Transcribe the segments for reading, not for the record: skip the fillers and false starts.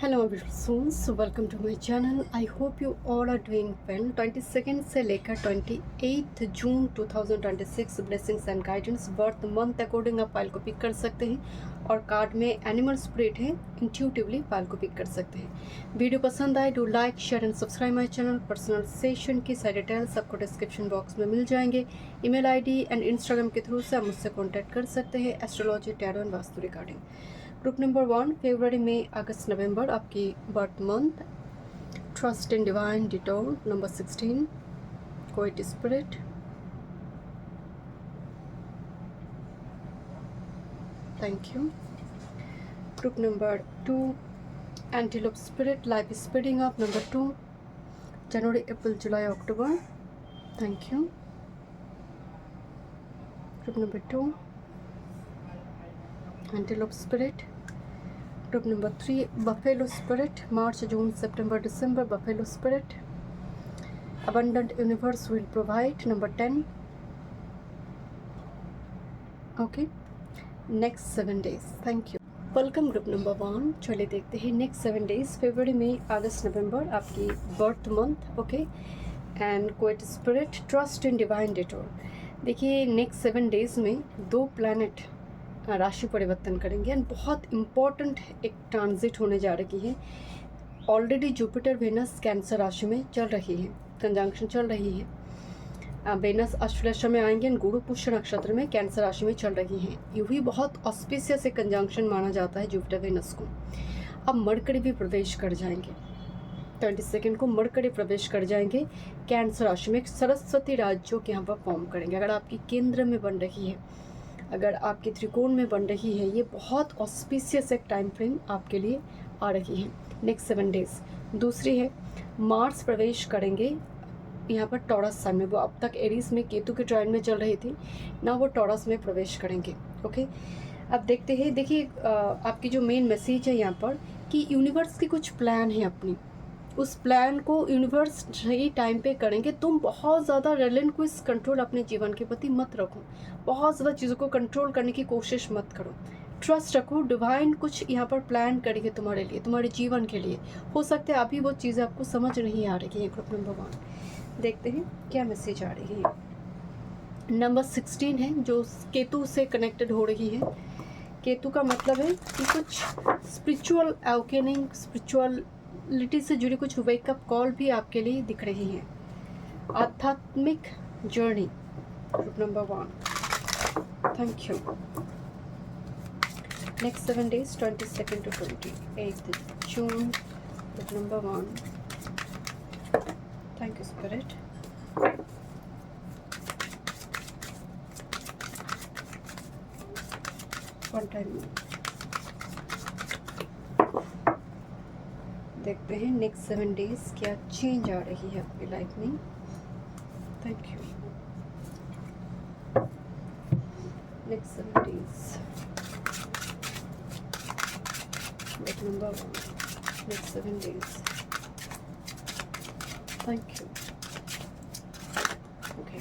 Hello beautiful souls, welcome to my channel. I hope you all are doing well. 22 से लेकर 28 जून 2026 blessings and guidance birth month according आप pile को pick कर सकते हैं और कार्ड में एनिमल स्पिरिट है, इंट्यूटिवली फाइल को पिक कर सकते हैं। वीडियो पसंद आए do like share and subscribe my channel. Personal session की सारी डिटेल्स आपको डिस्क्रिप्शन बॉक्स में मिल जाएंगे। ईमेल आईडी एंड इंस्टाग्राम के थ्रू से आप मुझसे कॉन्टैक्ट कर सकते हैं astrology, tarot and vastu regarding. Group number 1 फरवरी, मई, अगस्त, नवंबर आपकी birth month. Trust in divine detour number 16 coyote spirit. Thank you. Group number 2 antelope spirit, life speeding up number 2 जनवरी, अप्रैल, जुलाई, अक्टूबर। Thank you. Group number 2 antelope spirit. Group number 3 buffalo spirit, मार्च, जून, सितंबर, दिसंबर, buffalo spirit. Abundant universe will provide number 10। Okay, next 7 days. Thank you. Welcome group number 1। चलिए देखते हैं नेक्स्ट 7 डेज फरवरी, मई, अगस्त, नवंबर आपकी birth month. Okay, and coyote spirit, trust in divine detour. देखिए नेक्स्ट 7 डेज में 2 प्लैनेट राशि परिवर्तन करेंगे एंड बहुत इम्पॉर्टेंट एक ट्रांजिट होने जा रही है। ऑलरेडी जुपिटर वेनस कैंसर राशि में चल रही है, कंजंक्शन चल रही है। वेनस अश्लेषा में आएंगे एंड गुरु पुष्य नक्षत्र में कैंसर राशि में चल रही हैं। ये भी बहुत ऑस्पिशियस एक कंजंक्शन माना जाता है जुपिटर वेनस को। अब मरकरी भी प्रवेश कर जाएंगे 22 को। मरकरी प्रवेश कर जाएंगे कैंसर राशि में। सरस्वती राज्यों के यहाँ पर फॉर्म करेंगे। अगर आपकी केंद्र में बन रही है, अगर आपकी त्रिकोण में बन रही है, ये बहुत ऑस्पिशियस एक टाइम फ्रेम आपके लिए आ रही है नेक्स्ट 7 डेज। दूसरी है मार्स प्रवेश करेंगे यहाँ पर टॉरस साइन में। वो अब तक एरीज में केतु के ट्राइन में चल रही थी ना, वो टॉरस में प्रवेश करेंगे। ओके, अब देखते हैं। देखिए आपकी जो मेन मैसेज है यहाँ पर कि यूनिवर्स की कुछ प्लान है अपनी, उस प्लान को यूनिवर्स सही टाइम पे करेंगे। तुम बहुत ज़्यादा रिलेंक्विश कंट्रोल अपने जीवन के प्रति मत रखो, बहुत ज़्यादा चीज़ों को कंट्रोल करने की कोशिश मत करो, ट्रस्ट रखो। डिवाइन कुछ यहाँ पर प्लान करेंगे तुम्हारे लिए, तुम्हारे जीवन के लिए। हो सकता है अभी वो चीज़ें आपको समझ नहीं आ रही है। ग्रुप नंबर 1 देखते हैं क्या मैसेज आ रही है। नंबर 16 है जो केतु से कनेक्टेड हो रही है। केतु का मतलब है कि कुछ स्पिरिचुअल अवेकनिंग, स्पिरिचुअलिटी से जुड़ी कुछ वेकअप कॉल भी आपके लिए दिख रही हैं। आध्यात्मिक journey group number 1। Thank you. Next 7 days 22 to 28 June group number 1। Thank you spirit. One time देखते हैं नेक्स्ट 7 डेज क्या चेंज आ रही है आपकी लाइफ में। Thank you. Next 7 days group number 1। Next 7 days. Thank you. Okay,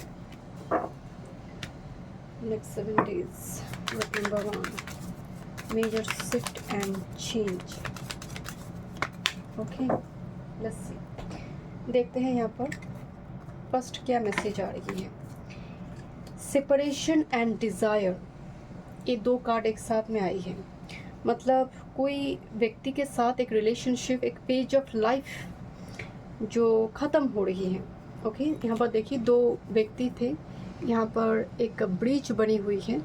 next 7 days group number 1। Major shift and change. Okay, let's see. देखते हैं यहाँ पर फर्स्ट क्या मैसेज आ रही है। सेपरेशन एंड डिज़ायर, ये 2 कार्ड एक साथ में आई है। मतलब कोई व्यक्ति के साथ एक रिलेशनशिप, एक पेज ऑफ लाइफ जो ख़त्म हो रही है। ओके, यहाँ पर देखिए 2 व्यक्ति थे, यहाँ पर एक ब्रिज बनी हुई है।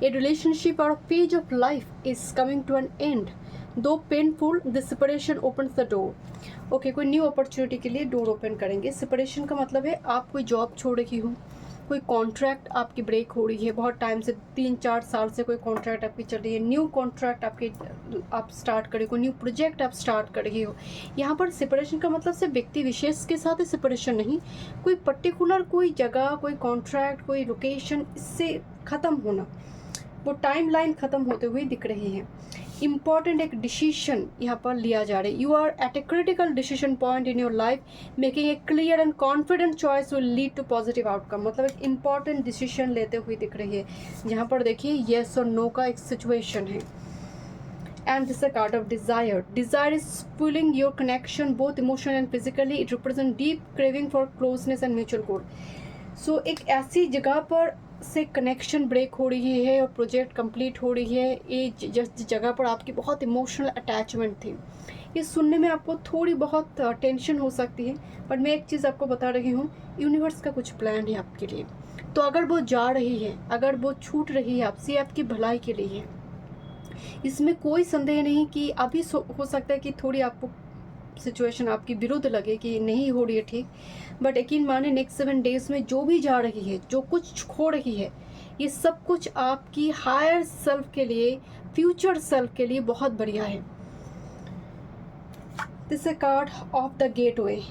ए रिलेशनशिप और page of life is coming to an end. दो painful, the separation opens the door. Okay, कोई न्यू अपॉर्चुनिटी के लिए डोर ओपन करेंगे। सेपरेशन का मतलब है आप कोई जॉब छोड़ रही हो, कोई कॉन्ट्रैक्ट आपकी ब्रेक हो रही है, बहुत टाइम से 3-4 साल से कोई कॉन्ट्रैक्ट आपकी चल रही है, न्यू कॉन्ट्रैक्ट आप स्टार्ट करें, कोई न्यू प्रोजेक्ट आप स्टार्ट कर रही हो। यहाँ पर सेपरेशन का मतलब सिर्फ व्यक्ति विशेष के साथ ही सेपरेशन नहीं, कोई पर्टिकुलर कोई जगह, कोई कॉन्ट्रैक्ट, कोई लोकेशन, इससे ख़त्म होना, वो टाइम लाइन ख़त्म होते हुए दिख रही है। इम्पॉर्टेंट एक डिसीजन यहाँ पर लिया जा रहा है। You are at a critical decision point in your life, making a clear and confident choice will lead to positive outcome. मतलब एक इम्पॉर्टेंट डिसीजन लेते हुए दिख रही है। यहाँ पर देखिए येस और नो का एक सिचुएशन है। And this is a card of desire. Desire is fueling your connection both emotionally and physically. It represents deep craving for closeness and mutual goal. So एक ऐसी जगह पर से कनेक्शन ब्रेक हो रही है और प्रोजेक्ट कंप्लीट हो रही है, ये जिस जगह पर आपकी बहुत इमोशनल अटैचमेंट थी. ये सुनने में आपको थोड़ी बहुत टेंशन हो सकती है, बट मैं एक चीज़ आपको बता रही हूँ, यूनिवर्स का कुछ प्लान है आपके लिए. तो अगर वो जा रही है, अगर वो छूट रही है आपसे, आपकी भलाई के लिए है. इसमें कोई संदेह नहीं कि अभी हो सकता है कि थोड़ी आपको सिचुएशन आपकी विरुद्ध लगे कि नहीं हो रही है ठीक, बट यकीन माने नेक्स्ट 7 डेज में जो भी जा रही है, जो कुछ खो रही है, ये सब कुछ आपकी हायर सेल्फ के लिए, फ्यूचर सेल्फ के लिए बहुत बढ़िया है. This A card of the gateway.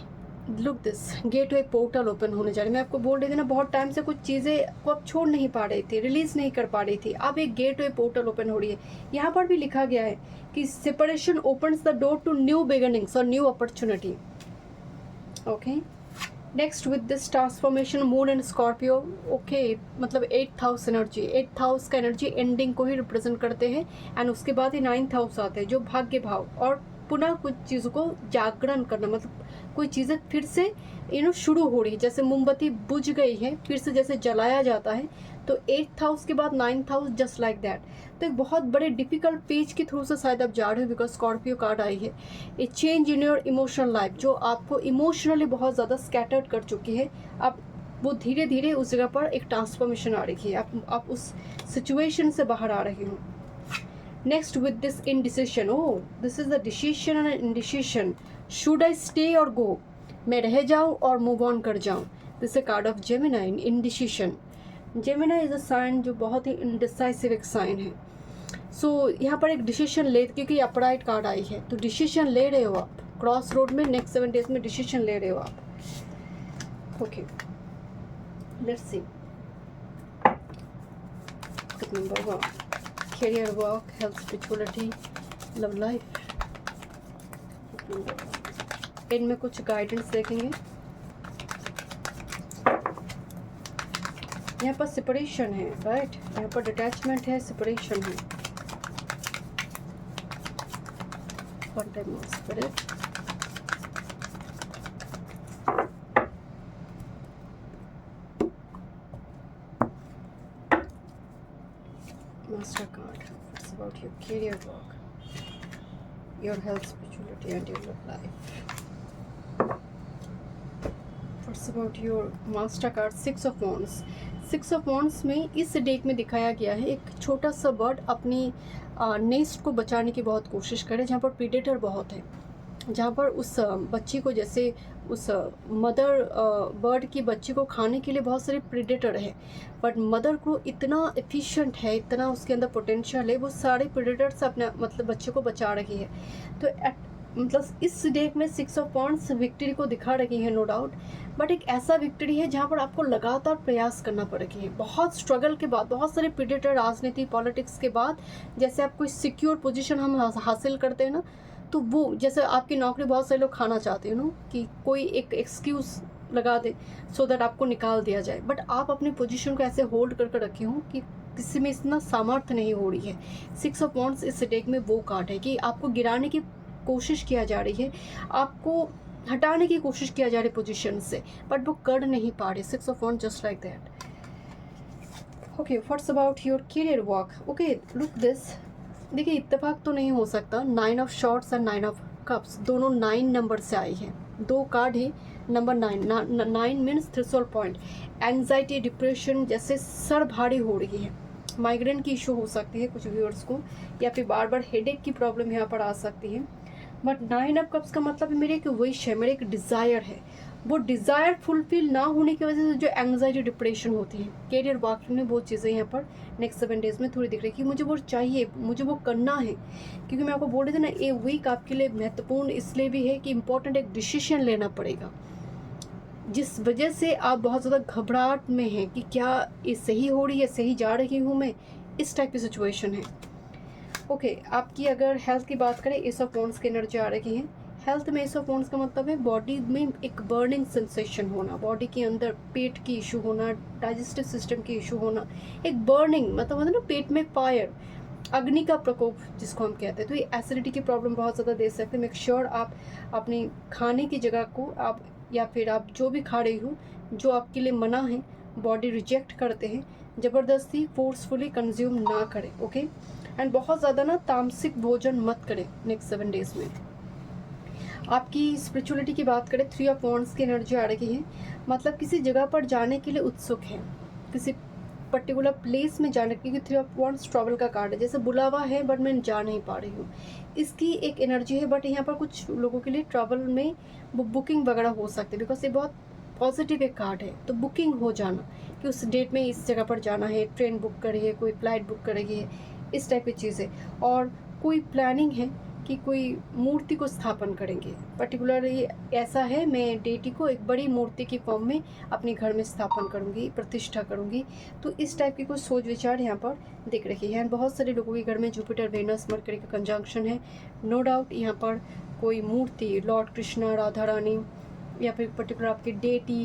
Look this, gateway portal open होने जा रही है. मैं आपको बोल रही थी ना, बहुत टाइम से कुछ चीज़ें को आप छोड़ नहीं पा रही थी, रिलीज नहीं कर पा रही थी. अब एक गेटवे पोर्टल ओपन हो रही है. यहाँ पर भी लिखा गया है कि separation opens the door to new beginnings और new opportunity. Okay, next with this transformation moon and Scorpio. Okay, मतलब 8th house energy, 8th house का एनर्जी एंडिंग को ही रिप्रेजेंट करते हैं. एंड उसके बाद ही 9th हाउस आते हैं जो भाग्य भाव और पुनः कुछ चीज़ों को जागरण करना, मतलब कोई चीज़ें फिर से शुरू हो रही है. जैसे मोमबत्ती बुझ गई है, फिर से जैसे जलाया जाता है. तो 8th हाउस के बाद 9th house, just like that. तो एक बहुत बड़े डिफिकल्ट पेज के थ्रू से शायद आप जा रहे हो, बिकॉज स्कॉर्पियो कार्ड आई है. ए change in your emotional life, जो आपको इमोशनली बहुत ज़्यादा स्कैटर्ड कर चुकी है. आप वो धीरे धीरे उस जगह पर एक ट्रांसफॉर्मेशन आ रही है. आप उस सिचुएशन से बाहर आ रहे हो. Next with this indecision. Oh, this is the decision and indecision. Should I stay or go? मैं रह जाऊँ और move on कर जाऊँ. This is a card of Gemini, indecision. Gemini is a sign जो बहुत ही indecisive एक sign है. So यहाँ पर एक decision ले, क्योंकि upright कार्ड आई है, तो decision ले रहे हो आप. क्रॉस रोड में next 7 days में decision ले रहे हो आप. Okay, let's see. Number 1. Career, work, health, spirituality, love life. इनमें कुछ गाइडेंस देखेंगे. यहाँ पर सेपरेशन है, राइट. यहाँ पर डिटैचमेंट है, सेपरेशन है. One time more spirit. Master card. It's about your career, work, your health, spirituality, and your love life. What's about your Master card? 6 of Wands. 6 of Wands में इस deck में दिखाया गया है एक छोटा सा बर्ड अपनी नेस्ट को बचाने की बहुत कोशिश करे, जहाँ पर प्रीडेटर बहुत है, जहाँ पर उस बच्ची को, जैसे उस मदर बर्ड की बच्ची को खाने के लिए बहुत सारे प्रीडेटर है, बट मदर को इतना एफिशिएंट है, इतना उसके अंदर पोटेंशियल है, वो सारे प्रीडेटर से अपने मतलब बच्चे को बचा रही है. तो मतलब इस डेक में 6 ऑफ वॉन्ड्स विक्ट्री को दिखा रही है, नो डाउट. बट एक ऐसा विक्ट्री है जहाँ पर आपको लगातार प्रयास करना पड़ेगी है. बहुत स्ट्रगल के बाद, बहुत सारे प्रीडेटर, राजनीति, पॉलिटिक्स के बाद, जैसे आप कोई सिक्योर पोजीशन हम हासिल करते हैं ना, तो वो जैसे आपकी नौकरी बहुत सारे लोग खाना चाहते हैं ना, कि कोई एक एक्सक्यूज़ लगा दे सो दैट आपको निकाल दिया जाए. बट आप अपनी पोजीशन को ऐसे होल्ड करके रखे हो कि किसी में इतना सामर्थ्य नहीं हो रही है. 6 ऑफ वॉन्ड्स इस डेक में वो कार्ड है कि आपको गिराने की कोशिश किया जा रही है, आपको हटाने की कोशिश किया जा रही है पोजीशन से, बट वो कर नहीं पा रहे. 6 of wands, just like that. Okay, what's about your career, work. Okay, look this. देखिए, इत्तेफाक तो नहीं हो सकता. 9 ऑफ शॉर्ट्स और 9 ऑफ कप्स दोनों 9 नंबर से आई है. दो कार्ड है number 9. 9 means threshold point. Anxiety, depression, जैसे सर भारी हो रही है, माइग्रेन की इशू हो सकती है कुछ व्यूअर्स को, या फिर बार बार हेडेक की प्रॉब्लम यहाँ पर आ सकती है. बट 9 ऑफ कप्स का मतलब मेरे एक विश है, मेरे एक डिज़ायर है. वो डिज़ायर फुलफिल ना होने की वजह से जो एंग्जाइटी, डिप्रेशन होती है, कैरियर वर्क में वो चीज़ें यहाँ पर नेक्स्ट 7 डेज़ में थोड़ी दिख रही है कि मुझे वो चाहिए, मुझे वो करना है. क्योंकि मैं आपको बोल रही थी ना, ये वीक आपके लिए महत्वपूर्ण इसलिए भी है कि इम्पोर्टेंट एक डिसीजन लेना पड़ेगा, जिस वजह से आप बहुत ज़्यादा घबराहट में हैं कि क्या ये सही हो रही है, सही जा रही हूँ मैं, इस टाइप की सिचुएशन है. ओके, आपकी अगर हेल्थ की बात करें, एस ऑफ वॉन्ड्स की एनर्जी आ रही है. हेल्थ में एस ऑफ वॉन्ड्स का मतलब है बॉडी में एक बर्निंग सेंसेशन होना, बॉडी के अंदर पेट की इशू होना, डाइजेस्टिव सिस्टम की इशू होना, एक बर्निंग मतलब होता है ना पेट में फायर, अग्नि का प्रकोप जिसको हम कहते हैं, तो ये एसिडिटी की प्रॉब्लम बहुत ज़्यादा दे सकते हैं। मेक श्योर आप अपनी खाने की जगह को आप या फिर आप जो भी खा रही हो जो आपके लिए मना है, बॉडी रिजेक्ट करते हैं, ज़बरदस्ती फोर्सफुली कंज्यूम ना करें, ओके। एंड बहुत ज़्यादा ना तामसिक भोजन मत करें नेक्स्ट 7 डेज़ में। आपकी स्पिरिचुअलिटी की बात करें, 3 ऑफ वॉन्ड्स की एनर्जी आ रही है, मतलब किसी जगह पर जाने के लिए उत्सुक है, किसी पर्टिकुलर प्लेस में जाने, क्योंकि 3 ऑफ वॉन्ड्स ट्रैवल का कार्ड है, जैसे बुलावा है बट मैं जा नहीं पा रही हूँ, इसकी एक एनर्जी है। बट यहाँ पर कुछ लोगों के लिए ट्रैवल में बुकिंग वगैरह हो सकती है, बिकॉज ये बहुत पॉजिटिव एक कार्ड है। तो बुकिंग हो जाना कि उस डेट में इस जगह पर जाना है, ट्रेन बुक करिए, कोई फ्लाइट बुक करेगी, इस टाइप की चीज़ें। और कोई प्लानिंग है कि कोई मूर्ति को स्थापन करेंगे, पर्टिकुलरली ऐसा है, मैं डेटी को एक बड़ी मूर्ति की फॉर्म में अपने घर में स्थापन करूंगी, प्रतिष्ठा करूंगी। तो इस टाइप की कुछ सोच विचार यहाँ पर दिख रही है। बहुत सारे लोगों के घर में जुपिटर वेनस मरकरी का कंजंक्शन है, नो डाउट यहाँ पर कोई मूर्ति लॉर्ड कृष्णा, राधा रानी या फिर पर्टिकुलर आपकी डेटी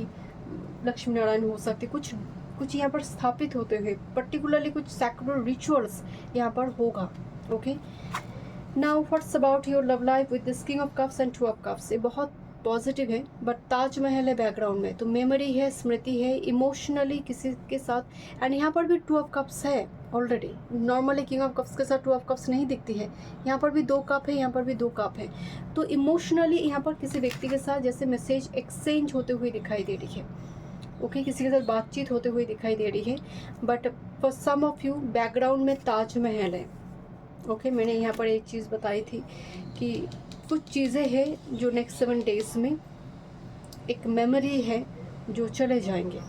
लक्ष्मी नारायण हो सकती, कुछ यहाँ पर स्थापित होते हुए, पर्टिकुलरली कुछ सैक्रेड रिचुअल्स यहाँ पर होगा, okay. Now what's about your love life with this king of cups and 2 of cups. ये बहुत पॉजिटिव है, बट ताजमहल है बैकग्राउंड में, तो मेमोरी है, स्मृति है, इमोशनली किसी के साथ। एंड यहाँ पर भी 2 ऑफ कप्स है already. Normally king of cups के साथ 2 ऑफ कप्स नहीं दिखती है, यहाँ पर भी 2 कप है, यहाँ पर भी 2 कप है। तो इमोशनली यहाँ पर किसी व्यक्ति के साथ जैसे मैसेज एक्सचेंज होते हुए दिखाई दे रही है, ओके, किसी के साथ बातचीत होते हुए दिखाई दे रही है। But for some of you background में ताजमहल है, ओके। मैंने यहाँ पर एक चीज़ बताई थी कि कुछ चीज़ें हैं जो नेक्स्ट 7 डेज़ में एक मेमोरी है जो चले जाएंगे।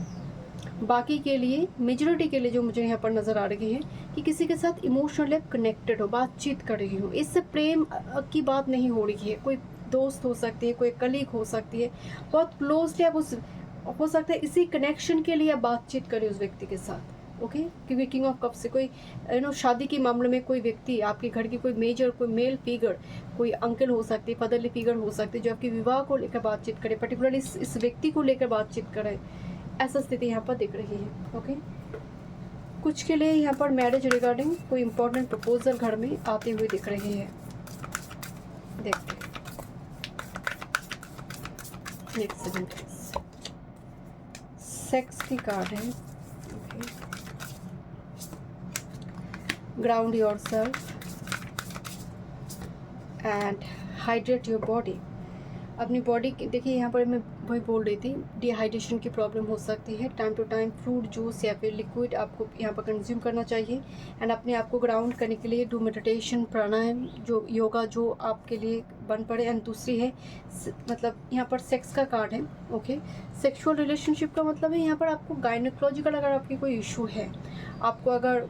बाकी के लिए, मेजॉरिटी के लिए जो मुझे यहाँ पर नज़र आ रही है कि किसी के साथ इमोशनली कनेक्टेड हो, बातचीत कर रही हो, इससे प्रेम की बात नहीं हो रही है। कोई दोस्त हो सकती है, कोई कलीग हो सकती है, बहुत क्लोजली आप उस, हो सकता है इसी कनेक्शन के लिए आप बातचीत करें उस व्यक्ति के साथ, ओके। क्योंकि किंग ऑफ कप से कोई शादी के मामले में कोई व्यक्ति, आपके घर की कोई मेजर, कोई मेल फिगर, कोई अंकल हो सकती है, फादरली फिगर हो सकती है, जो आपके विवाह को लेकर बातचीत करे, पर्टिकुलरली इस व्यक्ति को लेकर बातचीत करे, ऐसा स्थिति यहाँ पर दिख रही है, ओके। कुछ के लिए यहाँ पर मैरिज रिगार्डिंग कोई इंपॉर्टेंट प्रपोजल घर में आते हुए दिख रही है। देखते हैं नेक्स्ट 7 डेज। सेक्स की कार्ड है, okay. Ground yourself and hydrate your body. अपनी बॉडी की, देखिए यहाँ पर मैं वही बोल रही थी, डिहाइड्रेशन की प्रॉब्लम हो सकती है। Time to time fruit juice या फिर लिक्विड आपको यहाँ पर कंज्यूम करना चाहिए। एंड अपने आप को ग्राउंड करने के लिए डू मेडिटेशन, प्राणायाम, जो योगा जो आपके लिए बन पड़े। एंड दूसरी है, मतलब यहाँ पर सेक्स का कार्ड है, ओके। सेक्सुअल रिलेशनशिप का मतलब है यहाँ पर आपको गायनेकोलॉजिकल, अगर आपकी कोई इशू है, आपको अगर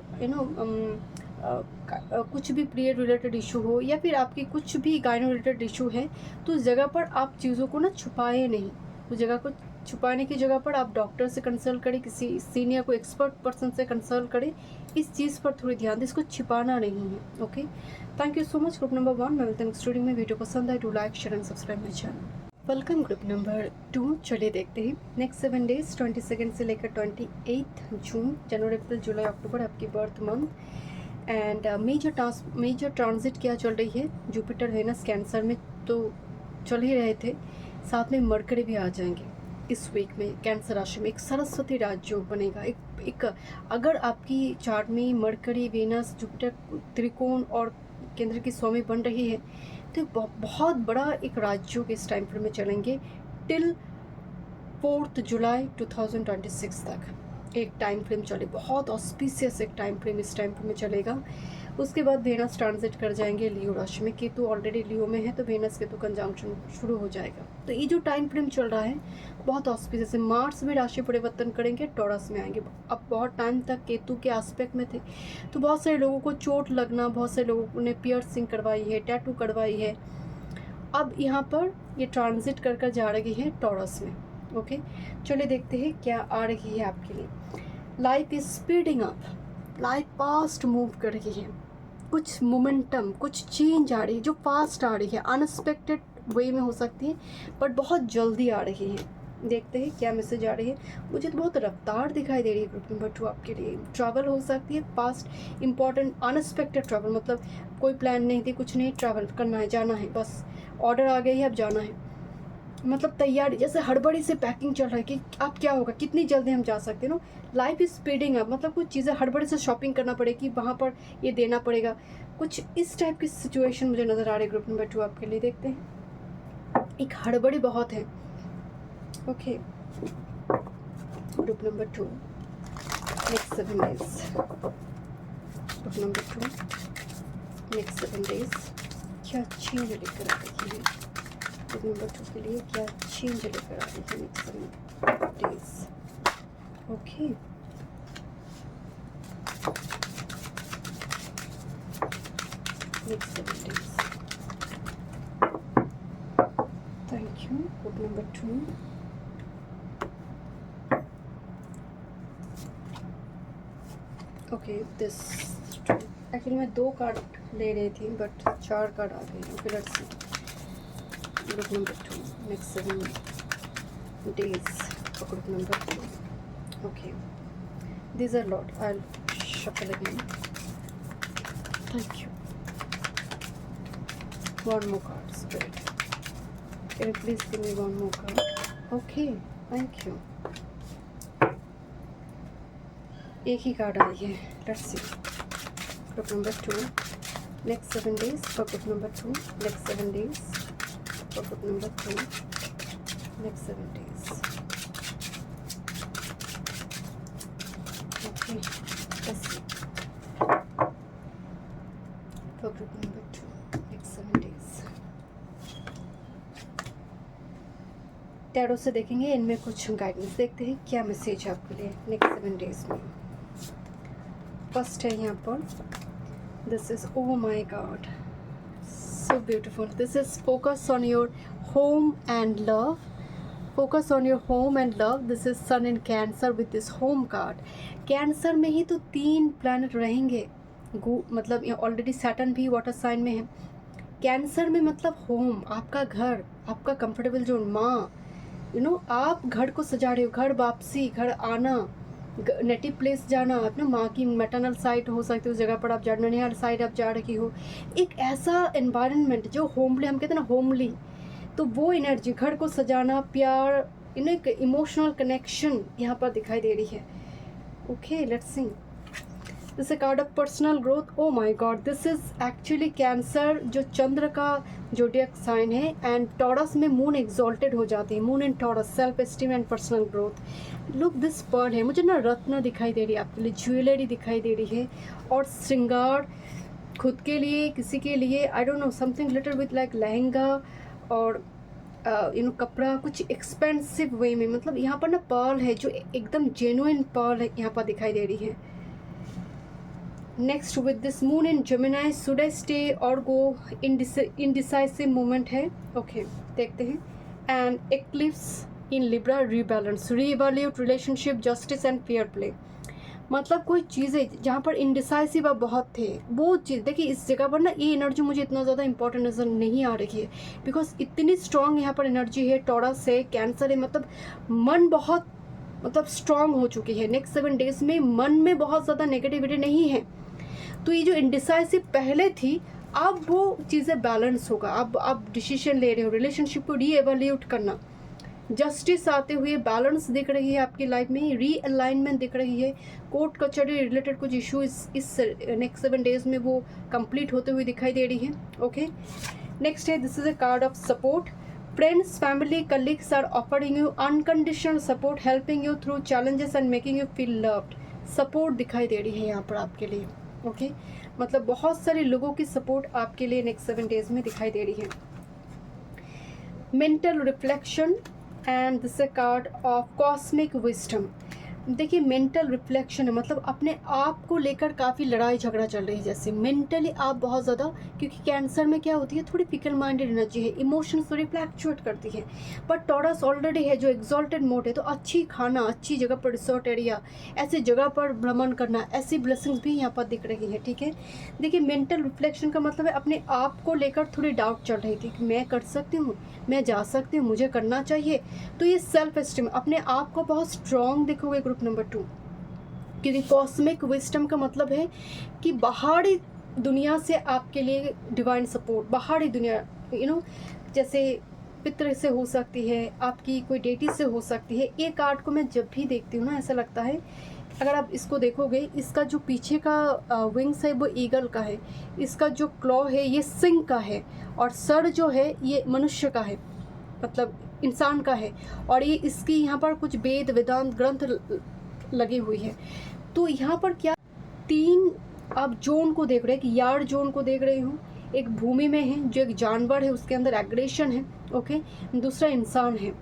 कुछ भी पीरियड रिलेटेड इशू हो या फिर आपकी कुछ भी गायनो रिलेटेड इशू है, तो उस जगह पर आप चीज़ों को ना छुपाए नहीं। उस जगह को छुपाने की जगह पर आप डॉक्टर से कंसल्ट करें, किसी सीनियर को एक्सपर्ट पर्सन से कंसल्ट करें, इस चीज़ पर थोड़ी ध्यान दें, इसको छिपाना नहीं है, okay. Thank you so much. Group number 1 मैं मिलता हूँ नेक्स्ट वीडियो में। वीडियो पसंद आए तो like share and subscribe my channel. Welcome group number 2। चलिए देखते हैं नेक्स्ट 7 डेज 22 से लेकर 28 जून, जनवरी, अप्रैल, जुलाई, अक्टूबर आपकी birth month. And major transit क्या चल रही है, जुपिटर वेनस कैंसर में तो चल ही रहे थे, साथ में मरकरी भी आ जाएंगे इस वीक में कैंसर राशि में। एक सरस्वती राजयोग बनेगा। एक अगर आपकी चार्ट में मरकरी, वेनस, जुपिटर त्रिकोण और केंद्र की स्वामी बन रही है, तो बहुत बड़ा एक राजयोग इस टाइम फ्रेम में चलेंगे टिल 4 जुलाई 2026 तक। एक टाइम फ्रेम चले, बहुत ऑस्पिशियस एक टाइम फ्रेम इस टाइम फ्रेम में चलेगा। उसके बाद वेनस ट्रांजिट कर जाएंगे लियो राशि में। केतु ऑलरेडी लियो में है, तो वेनस केतु कंजंक्शन शुरू हो जाएगा। तो ये जो टाइम फ्रेम चल रहा है बहुत ऑस्पिशियस है। मार्स भी राशि परिवर्तन करेंगे, टॉरस में आएंगे। अब बहुत टाइम तक केतु के एस्पेक्ट में थे, तो बहुत सारे लोगों को चोट लगना, बहुत सारे लोगों ने पियर्सिंग करवाई है, टैटू करवाई है। अब यहाँ पर ये ट्रांजिट कर जा रही है टॉरस में, ओके। चलिए देखते हैं क्या आ रही है आपके लिए। Life is speeding up, life fast move कर रही है। कुछ मोमेंटम, कुछ चेंज आ रही है जो फास्ट आ रही है, अनएक्सपेक्टेड वे में हो सकती है, बट बहुत जल्दी आ रही है, देखते हैं क्या मैसेज आ रही है। मुझे तो बहुत रफ्तार दिखाई दे रही है ग्रुप नंबर 2 आपके लिए। ट्रैवल हो सकती है, पास्ट इंपॉर्टेंट अनएक्सपेक्टेड ट्रैवल, मतलब कोई प्लान नहीं थी, कुछ नहीं, ट्रैवल करना है, जाना है, बस ऑर्डर आ गई है, अब जाना है, मतलब तैयारी, जैसे हड़बड़ी से पैकिंग चल रहा है कि अब क्या होगा, कितनी जल्दी हम जा सकते हैं। No, life is speeding up, मतलब कुछ चीज़ें हड़बड़ी से शॉपिंग करना पड़ेगी, वहाँ पर ये देना पड़ेगा, कुछ इस टाइप की सिचुएशन मुझे नज़र आ रही है ग्रुप नंबर 2 आपके लिए। देखते हैं, एक हड़बड़ी बहुत है। Okay, group number 2 next 7 days, group number 2 next 7 days क्या चेंज लेकर आ रही है ग्रुप नंबर 2 के लिए, क्या चेंज लेकर आ रही है next 7 days. Okay, next 7 days. Thank you group number 2। Okay, this actually मैं 2 कार्ड ले रही थी बट 4 कार्ड आ गए। Okay, let's see group number 2 next 7 days for group number 2. Okay, these are lot. I'll shuffle again. Thank you. One more card, Spirit. Can you please give me one more card? Okay, thank you. एक ही card आई है। Let's see. Group number 2 next 7 days for group number 2 next 7 days for group number 2 next 7 days. Okay, let's see. For group number 2 next 7 days. Tarot से देखेंगे, इनमें कुछ guidance देखते हैं क्या message है आपके लिए नेक्स्ट 7 डेज में। फर्स्ट है यहाँ पर, this is, oh my god, so beautiful. This is focus on your home and love, focus on your home and love. This is sun in Cancer with this home card. Cancer में ही तो 3 planet रहेंगे, मतलब already Saturn भी water sign में है। Cancer में मतलब होम, आपका घर, आपका कंफर्टेबल जोन, माँ, आप घर को सजा रहे हो, घर वापसी, घर आना, नेटिव प्लेस जाना, अपने माँ की मैटरनल साइट हो सकती है, उस जगह पर आप जा, ननिहाल साइड आप जा रही हो, एक ऐसा एनवायरनमेंट जो होमली, हम कहते हैं ना होमली, तो वो एनर्जी, घर को सजाना, प्यार, एक इमोशनल कनेक्शन यहाँ पर दिखाई दे रही है। Okay, let's see this a card of personal growth. Oh my god, this is actually Cancer जो चंद्र का जोडियक साइन है, एंड टॉरस में मून एग्जॉल्टेड हो जाती है, moon in Taurus, self esteem and personal growth. Look this pearl है, मुझे ना रत्न दिखाई दे रही है आपके लिए, ज्वेलरी दिखाई दे रही है, और श्रृंगार खुद के लिए, किसी के लिए, I don't know, something little with like lehenga और कपड़ा, कुछ एक्सपेंसिव वे में, मतलब यहाँ पर ना पर्ल है जो एकदम जेन्युइन पर्ल है, यहाँ पर दिखाई दे रही है। Next with this moon in Gemini, should I stay और गो, इनडिसाइसिव मोमेंट है। ओके, देखते हैं। And eclipse in Libra, rebalance, reevaluate relationship, justice and fair play. मतलब कोई चीज़ें जहाँ पर इनडिसाइसिव आप बहुत थे, वो चीज़ देखिए, इस जगह पर ना ये एनर्जी मुझे इतना ज़्यादा इंपॉर्टेंट नज़र नहीं आ रही है, बिकॉज इतनी स्ट्रॉन्ग यहाँ पर एनर्जी है, टॉरस है, कैंसर है, मतलब मन बहुत, मतलब स्ट्रॉन्ग हो चुकी है। नेक्स्ट 7 डेज में मन में बहुत ज़्यादा नेगेटिविटी नहीं है, तो ये जो इनडिसाइसिव पहले थी, अब वो चीज़ें बैलेंस होगा। अब आप डिसीजन ले रहे हो, रिलेशनशिप को रीएवैल्यूएट करना, जस्टिस आते हुए, बैलेंस दिख रही है आपकी लाइफ में, रीअलाइनमेंट दिख रही है, कोर्ट कचहरी रिलेटेड कुछ इशू इस नेक्स्ट 7 डेज में वो कंप्लीट होते हुए दिखाई दे रही है। ओके, नेक्स्ट है, this is a card of support. Friends, family, colleagues are offering you unconditional support, helping you through challenges and making you feel loved. Support दिखाई दे रही है यहाँ पर आपके लिए। ओके, मतलब बहुत सारे लोगों की सपोर्ट आपके लिए नेक्स्ट 7 डेज में दिखाई दे रही है। Mental reflection, and this a card of cosmic wisdom. देखिए मेंटल रिफ्लेक्शन है, मतलब अपने आप को लेकर काफ़ी लड़ाई झगड़ा चल रही है। जैसे मेंटली आप बहुत ज़्यादा, क्योंकि कैंसर में क्या होती है, थोड़ी फिकल माइंडेड एनर्जी है, इमोशंस थोड़ी फ्लैक्चुएट करती है। बट टॉरस ऑलरेडी है जो एग्जॉल्टेड मोड है, तो अच्छी खाना, अच्छी जगह पर, रिसोर्ट एरिया, ऐसी जगह पर भ्रमण करना, ऐसी ब्लेसिंग्स भी यहाँ पर दिख रही है। ठीक है, देखिए मेंटल रिफ्लेक्शन का मतलब है अपने आप को लेकर थोड़ी डाउट चल रही थी कि मैं कर सकती हूँ, मैं जा सकती हूँ, मुझे करना चाहिए। तो ये सेल्फ एस्टीम, अपने आप को बहुत स्ट्रॉन्ग दिखोगे ग्रुप नंबर 2, क्योंकि कॉस्मिक विजडम का मतलब है कि बाहरी दुनिया से आपके लिए डिवाइन सपोर्ट, बाहरी दुनिया जैसे पितृ से हो सकती है, आपकी कोई डेटी से हो सकती है। ये कार्ड को मैं जब भी देखती हूँ ना, ऐसा लगता है, अगर आप इसको देखोगे, इसका जो पीछे का विंग्स है वो ईगल का है, इसका जो क्लॉ है ये सिंह का है, और सर जो है ये मनुष्य का है, मतलब इंसान का है, और ये इसकी यहाँ पर कुछ वेद वेदांत ग्रंथ लगी हुई है। तो यहाँ पर क्या 3 आप जोन को देख रहे हैं, कि यार्ड जोन को देख रही हूँ, एक भूमि में है जो एक जानवर है, उसके अंदर एग्रेशन है, ओके, दूसरा इंसान है।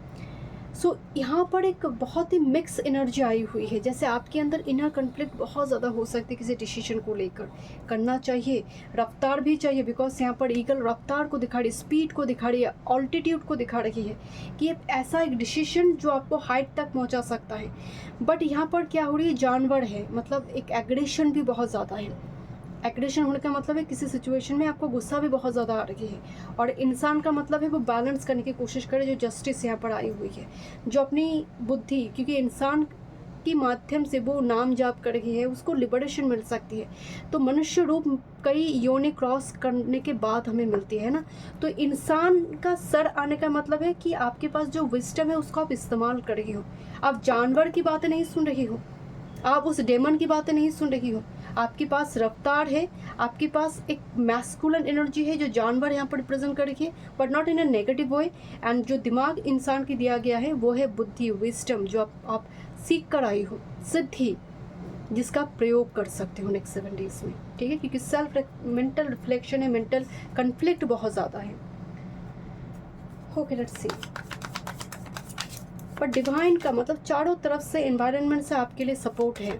सो यहाँ पर एक बहुत ही मिक्स एनर्जी आई हुई है, जैसे आपके अंदर इनर कन्फ्लिक्ट बहुत ज़्यादा हो सकती है किसी डिसीजन को लेकर। करना चाहिए, रफ्तार भी चाहिए, बिकॉज यहाँ पर ईगल रफ्तार को दिखा रही है, स्पीड को दिखा रही है, ऑल्टीट्यूड को दिखा रही है, कि ये ऐसा एक डिसीजन जो आपको हाइट तक पहुँचा सकता है। बट यहाँ पर क्या हो रही है, जानवर है, मतलब एक एग्रेशन भी बहुत ज़्यादा है। एग्रेशन होने का मतलब है किसी सिचुएशन में आपको गुस्सा भी बहुत ज़्यादा आ रही है, और इंसान का मतलब है वो बैलेंस करने की कोशिश करे, जो जस्टिस यहाँ पर आई हुई है, जो अपनी बुद्धि, क्योंकि इंसान के माध्यम से वो नाम जाप कर रही है, उसको लिबरेशन मिल सकती है। तो मनुष्य रूप कई योनि क्रॉस करने के बाद हमें मिलती है ना। तो इंसान का सर आने का मतलब है कि आपके पास जो विजडम है उसको आप इस्तेमाल कर रही हो। आप जानवर की बातें नहीं सुन रही हो, आप उस डेमन की बातें नहीं सुन रही हो, आपके पास रफ्तार है, आपके पास एक मैस्कुलिन एनर्जी है जो जानवर यहाँ पर रिप्रेजेंट कर रही है, but not in a negative way. And जो दिमाग इंसान की दिया गया है वो है बुद्धि, विजडम, जो आप सीख कर आई हो, सिद्धि, जिसका प्रयोग कर सकते हो नेक्स्ट 7 डेज में। ठीक है, क्योंकि सेल्फ मेंटल रिफ्लेक्शन है, मेंटल कन्फ्लिक्ट बहुत ज़्यादा है। ओके, लेट्स सी। पर डिवाइन का मतलब चारों तरफ से एनवायरनमेंट से आपके लिए सपोर्ट है।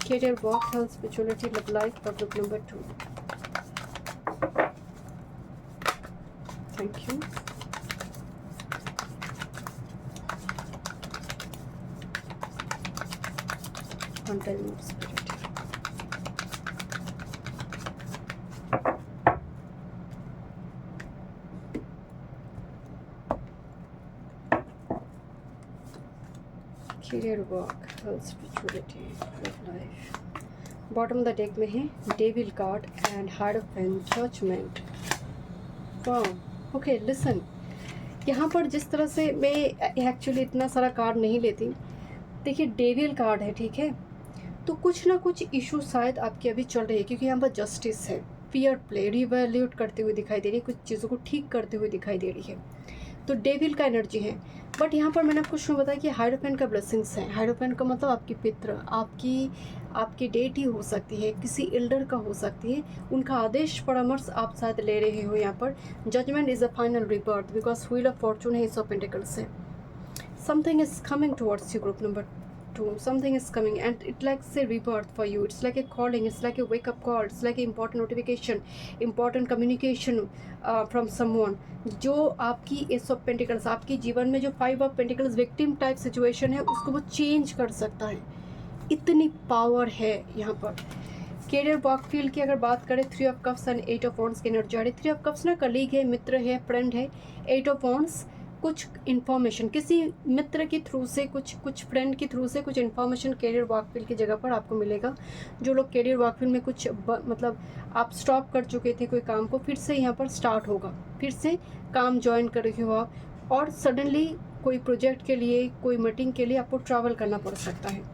Career, work, health, spirituality, love life for group number 2. Thank you. One time more spirit. Career, work, health, spirituality, love life. Bottom of the deck में है devil card and hierophant, judgement. वाह, okay, listen. यहाँ पर जिस तरह से मैं actually इतना सारा कार्ड नहीं लेती, देखिए डेविल कार्ड है, ठीक है, तो कुछ ना कुछ इशू शायद आपकी अभी चल रही है, क्योंकि यहाँ पर जस्टिस है, फेयर प्ले, रिवैल्यूट करते हुए दिखाई दे रही है, कुछ चीज़ों को ठीक करते हुए दिखाई दे रही है, तो डेविल का एनर्जी है। बट यहाँ पर मैंने आपको शुरू बताया कि हायरोफेंट का ब्लेसिंग्स है। हायरोफेंट का मतलब आपकी पितृ, आपकी डेटी हो सकती है, किसी एल्डर का हो सकती है, उनका आदेश परामर्श आप शायद ले रहे हो यहाँ पर। Judgement is a final rebirth, because wheel of fortune है, एस ऑफ पेंटिकल्स है। Something is coming towards you group number 2, something is coming and it like say rebirth for you. It's like a calling, it's like a wake up call, it's like an important notification, important communication from someone. जो आपकी S of pentacles, आपकी जीवन में जो 5 of pentacles victim type situation है उसको वो change कर सकता है, इतनी पावर है यहाँ पर। कैरियर वर्क फील्ड की अगर बात करें, 3 of cups and 8 of wands की एनर्जी आ रही है। 3 ऑफ कप्स ना कलीग है, मित्र है, फ्रेंड है। 8 ऑफ वॉन्ड्स कुछ इन्फॉर्मेशन, किसी मित्र के थ्रू से, कुछ फ्रेंड के थ्रू से कुछ इन्फॉर्मेशन कैरियर वर्क फील्ड की जगह पर आपको मिलेगा। जो लोग कैरियर वर्क फील्ड में कुछ मतलब आप स्टॉप कर चुके थे कोई काम को, फिर से यहाँ पर स्टार्ट होगा, फिर से काम ज्वाइन कर रहे हो आप, और सडनली कोई प्रोजेक्ट के लिए, कोई मीटिंग के लिए आपको ट्रैवल करना पड़ सकता है।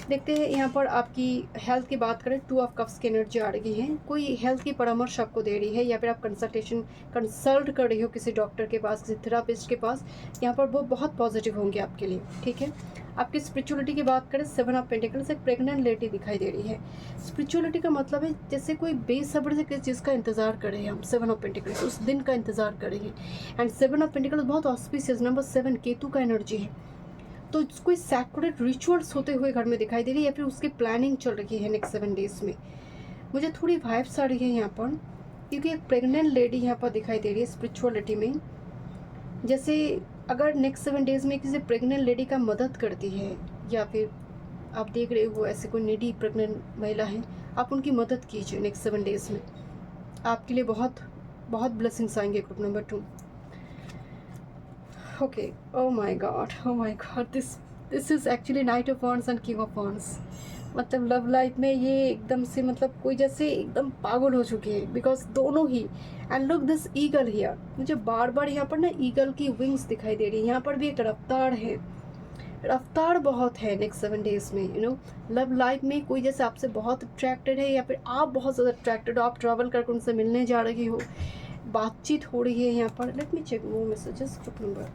देखते हैं यहाँ पर आपकी हेल्थ की बात करें, 2 ऑफ कप्स की एनर्जी आ रही है। कोई हेल्थ की परामर्श आपको दे रही है, या फिर आप कंसल्ट कर रही हो किसी डॉक्टर के पास, किसी थेरापिस्ट के पास, यहाँ पर वो बहुत पॉजिटिव होंगे आपके लिए। ठीक है, आपकी स्पिरिचुअलिटी की बात करें, 7 ऑफ पेंटिकल्स, एक प्रेग्नेंट लेडी दिखाई दे रही है। स्पिरिचुअलिटी का मतलब है जैसे कोई बेसब्र से किसी चीज़ का इंतजार कर रहे हैं हम, 7 ऑफ पेंटिकल्स, उस दिन का इंतजार कर रही है। एंड 7 ऑफ पेंटिकल्स बहुत ऑस्पिशियस, नंबर 7 केतु का एनर्जी है। तो कोई सैक्रेड रिचुअल्स होते हुए घर में दिखाई दे रही है, या फिर उसकी प्लानिंग चल रही है नेक्स्ट 7 डेज में। मुझे थोड़ी वाइब्स आ रही है यहाँ पर, क्योंकि एक प्रेग्नेंट लेडी यहाँ पर दिखाई दे रही है स्पिरिचुअलिटी में। जैसे अगर नेक्स्ट 7 डेज में किसी प्रेग्नेंट लेडी का मदद करती है, या फिर आप देख रहे हो ऐसे कोई नीडी प्रेग्नेंट महिला है, आप उनकी मदद कीजिए नेक्स्ट 7 डेज में, आपके लिए बहुत बहुत ब्लेसिंग्स आएंगे। Group number 2। Okay, O my god, this is actually night of wands and king of wands. मतलब लव लाइफ में ये एकदम से, मतलब कोई जैसे एकदम पागल हो चुकी है, बिकॉज दोनों ही। And look this eagle here, मुझे बार बार यहाँ पर ना ईगल की विंग्स दिखाई दे रही है। यहाँ पर भी एक रफ्तार है, रफ्तार बहुत है नेक्स्ट 7 डेज में। यू नो, लव लाइफ में कोई जैसे आपसे बहुत अट्रैक्टेड है, या फिर आप बहुत ज़्यादा अट्रैक्टेड हो, आप ट्रैवल करके उनसे मिलने जा रही हो, बातचीत हो रही है यहाँ पर। Let me check more messages. Group number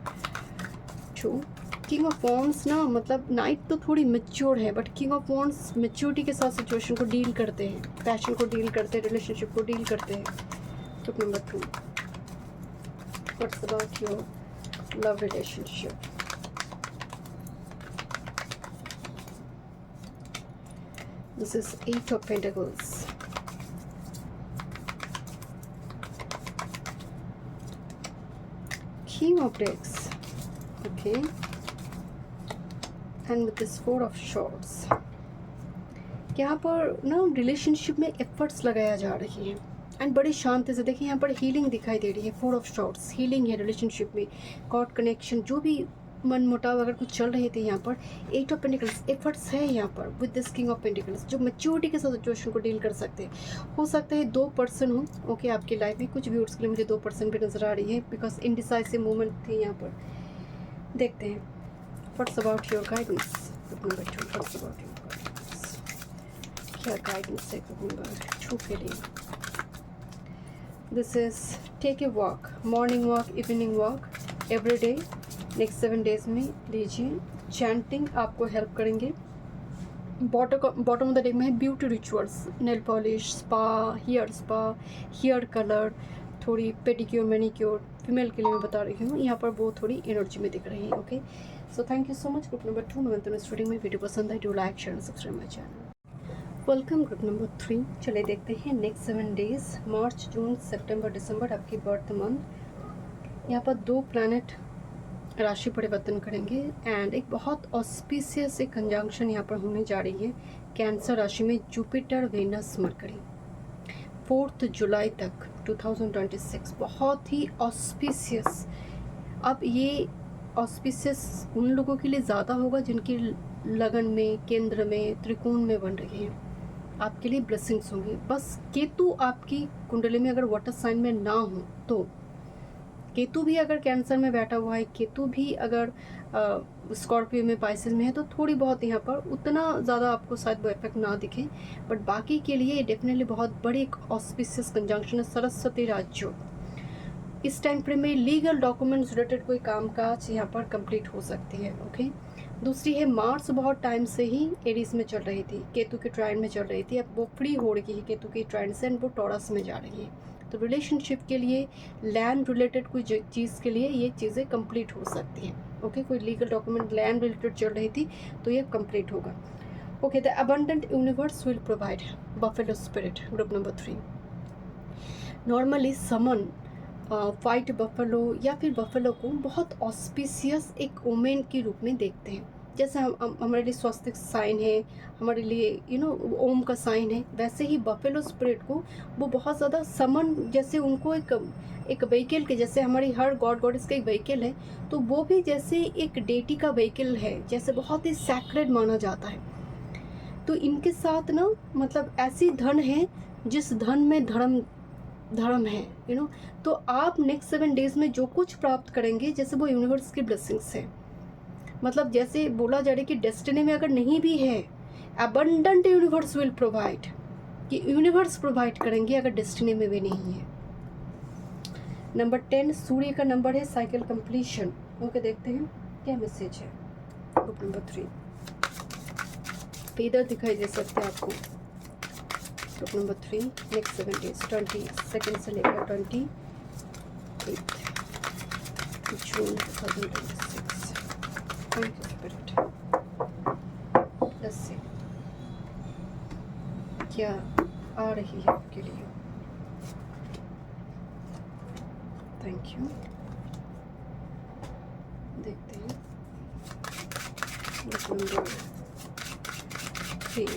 2, king of wands ना, मतलब नाइट तो थोड़ी मैच्योर है, but king of wands maturity के साथ सिचुएशन को डील करते हैं, पैशन को डील करते हैं, रिलेशनशिप को डील करते हैं। Group number 2, what's about your love relationship? This is 8 of pentacles, king of decks, okay, and with this 4 of swords। यहाँ पर ना रिलेशनशिप में एफर्ट्स लगाया जा रही है, एंड बड़ी शांति से देखिए यहाँ पर हीलिंग दिखाई दे रही है। 4 ऑफ शॉर्ट्स हीलिंग है रिलेशनशिप में, गॉड कनेक्शन, जो भी मन मुटाव अगर कुछ चल रहे थे यहाँ पर। 8 ऑफ पेंटिकल्स एफर्ट्स है यहाँ पर with this king of pentacles, जो मैच्योरिटी के साथ सिचुएशन को डील कर सकते हैं। हो सकता है 2 पर्सन हो, ओके, आपकी लाइफ में कुछ व्यूअर्स के लिए मुझे 2 पर्सन भी नजर आ रही है, बिकॉज इनडिसाइसिव मोमेंट थे यहाँ पर। देखते हैं what's about your guidance. Group number 2, what's about your guidance? क्या गाइडेंस है ग्रुप नंबर 2 के लिए? This is take a walk, morning walk, evening walk every day next 7 days में लीजिए। चैंटिंग आपको हेल्प करेंगे। बॉटम ऑफ द डे में है beauty rituals, nail polish, spa, hair colour, थोड़ी पेडिक्योर, मैनिक्योर, फीमेल के लिए मैं बता रही हूँ। यहाँ पर वो थोड़ी एनर्जी में दिख रही है। Okay, so thank you so much. Group number 2 में स्टूडियो में वीडियो पसंद है, do like, share, subscribe my channel. Welcome group number 3। चले देखते हैं नेक्स्ट 7 डेज, मार्च, जून, सितंबर, दिसंबर, आपकी बर्थ मंथ। यहाँ पर 2 प्लैनेट राशि परिवर्तन करेंगे, एंड एक बहुत ऑस्पिशियस एक कंजंक्शन यहाँ पर होने जा रही है कैंसर राशि में, जुपिटर, वेनस, मरकरी, 4 जुलाई तक 2026। बहुत ही ऑस्पिशियस। अब ये ऑस्पिशियस उन लोगों के लिए ज़्यादा होगा जिनकी लगन में, केंद्र में, त्रिकोण में बन रही है। आपके लिए ब्लेसिंग्स होंगी। बस केतु आपकी कुंडली में अगर वाटर साइन में ना हो तो, केतु भी अगर कैंसर में बैठा हुआ है, केतु भी अगर स्कॉर्पियो में, पाइसेस में है, तो थोड़ी बहुत यहाँ पर उतना ज़्यादा आपको शायद वो इफेक्ट ना दिखे, बट बाकी के लिए डेफिनेटली बहुत बड़ी एक ऑस्पिशियस कंजंक्शन है। सरस्वती राज्य इस टाइम फ्रेम में लीगल डॉक्यूमेंट्स रिलेटेड कोई कामकाज यहाँ पर कंप्लीट हो सकती है। ओके, दूसरी है मार्स बहुत टाइम से ही एरीज में चल रही थी, केतु के ट्राइन में चल रही थी, अब वो फ्री हो रही है केतु की ट्राइन से, एंड वो टॉरस में जा रही है। तो रिलेशनशिप के लिए, लैंड रिलेटेड कोई चीज़ के लिए ये चीज़ें कंप्लीट हो सकती हैं। ओके, कोई लीगल डॉक्यूमेंट लैंड रिलेटेड चल रही थी तो ये कंप्लीट होगा। Okay, the abundant universe will provide, buffalo spirit, group number 3। Normally summon white buffalo या फिर बफेलो को बहुत ऑस्पिशियस एक ओमेन के रूप में देखते हैं। जैसे हम हमारे लिए स्वस्तिक साइन है, हमारे लिए ओम का साइन है, वैसे ही बफेलो स्पिरिट को वो बहुत ज़्यादा समन, जैसे उनको एक व्हीकल के जैसे, हमारी हर गॉड गॉडेस का एक व्हीकल है, तो वो भी जैसे एक डेटी का व्हीकल है, जैसे बहुत ही सैक्रेड माना जाता है। तो इनके साथ ना, मतलब ऐसी धन है जिस धन में धर्म है, तो आप नेक्स्ट 7 डेज में जो कुछ प्राप्त करेंगे, जैसे वो यूनिवर्स की ब्लेसिंग्स है। मतलब जैसे बोला जा रहा है कि डेस्टिनी में अगर नहीं भी है, अबंडेंट यूनिवर्स विल प्रोवाइड, कि यूनिवर्स प्रोवाइड करेंगे अगर डेस्टिनी में भी नहीं है। नंबर 10 सूर्य का नंबर है, साइकिल कंप्लीशन। ओके, देखते हैं क्या मैसेज है। ग्रुप नंबर 3 इधर दिखाई दे सकते हैं आपको। ग्रुप नंबर 3 नेक्स्ट 7 डेज 22 से लेकर 28 जून 2026। Thank you spirit. Let's see क्या आ रही है आपके लिए। Thank you. देखते हैं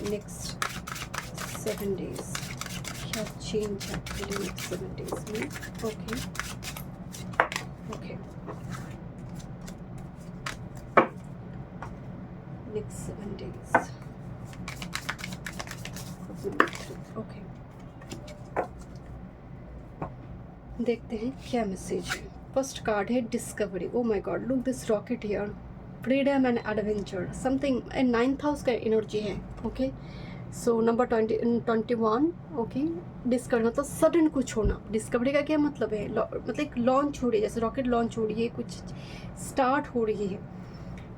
नेक्स्ट 7 डेज क्या चेंज है आपके लिए नेक्स्ट 7 डेज में। Okay okay, next 7 days. Okay, देखते हैं क्या मैसेज है। फर्स्ट कार्ड है discovery. O my God, look this rocket here, freedom and adventure, something 9th house का एनर्जी है। Okay, so number 21। Okay, discovery मतलब सडन कुछ होना। डिस्कवरी का क्या मतलब है, मतलब एक लॉन्च हो रही है, जैसे रॉकेट लॉन्च हो रही है, कुछ स्टार्ट हो रही है।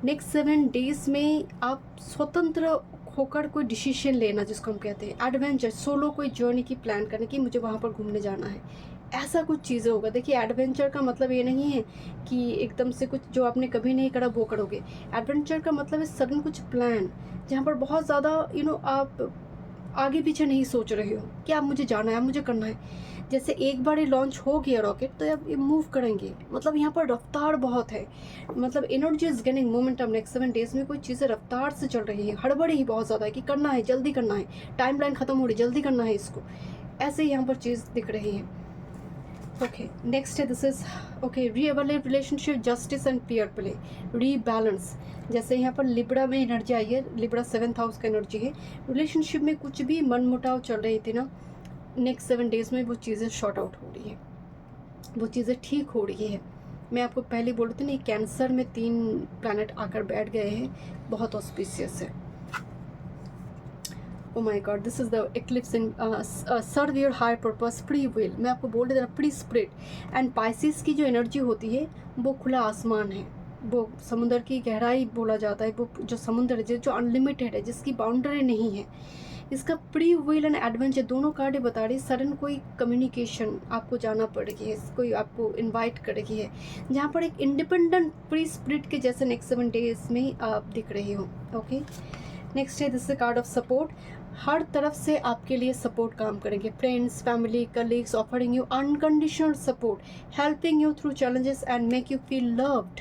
नेक्स्ट 7 डेज में आप स्वतंत्र होकर कोई डिसीजन लेना, जिसको हम कहते हैं एडवेंचर, सोलो कोई जर्नी की प्लान करने की, मुझे वहाँ पर घूमने जाना है, ऐसा कुछ चीज़ें होगा। देखिए, एडवेंचर का मतलब ये नहीं है कि एकदम से कुछ जो आपने कभी नहीं करा वो करोगे। एडवेंचर का मतलब है सडन कुछ प्लान, जहाँ पर बहुत ज़्यादा आप आगे पीछे नहीं सोच रहे हो कि आप मुझे जाना है, आप मुझे करना है। जैसे एक बार ये लॉन्च हो गया रॉकेट, तो अब ये मूव करेंगे, मतलब यहाँ पर रफ्तार बहुत है, मतलब energy is gaining momentum. Next 7 days में कोई चीज़ें रफ्तार से चल रही है, हड़बड़ी ही बहुत ज़्यादा है कि करना है, जल्दी करना है, टाइम लाइन ख़त्म हो रही, जल्दी करना है इसको, ऐसे ही यहाँ पर चीज़ दिख रही है। ओके, नेक्स्ट है this is okay reevaluate relationship, justice and fair play, rebalance. जैसे यहाँ पर लिब्रा में एनर्जी आई है, लिब्रा 7th हाउस का एनर्जी है। रिलेशनशिप में कुछ भी मनमुटाव चल रही थी ना, नेक्स्ट 7 डेज में वो चीज़ें शॉर्ट आउट हो रही है, वो चीज़ें ठीक हो रही है। मैं आपको पहले बोल रही थी ना, कैंसर में 3 प्लैनेट आकर बैठ गए हैं, बहुत ऑस्पिशियस है। Oh my God, this is the eclipse in serve your higher purpose, free will. मैं आपको बोल रही थी ना, फ्री स्पिरिट एंड पाइसिस की जो एनर्जी होती है वो खुला आसमान है, वो समुद्र की गहराई बोला जाता है, वो जो समुद्र है जो अनलिमिटेड है, जिसकी बाउंड्री नहीं है। इसका प्री विल एंड एडवेंचर दोनों कार्ड बता रही है। सडन कोई कम्युनिकेशन आपको जाना पड़ेगी है, कोई आपको इनवाइट करेगी है, जहाँ पर एक इंडिपेंडेंट प्री स्पिरिट के जैसे नेक्स्ट 7 डेज में आप दिख रहे हो। ओके, नेक्स्ट है दिस कार्ड ऑफ सपोर्ट। हर तरफ से आपके लिए सपोर्ट काम करेंगे, friends, family, colleagues offering you unconditional support, helping you through challenges and make you feel loved.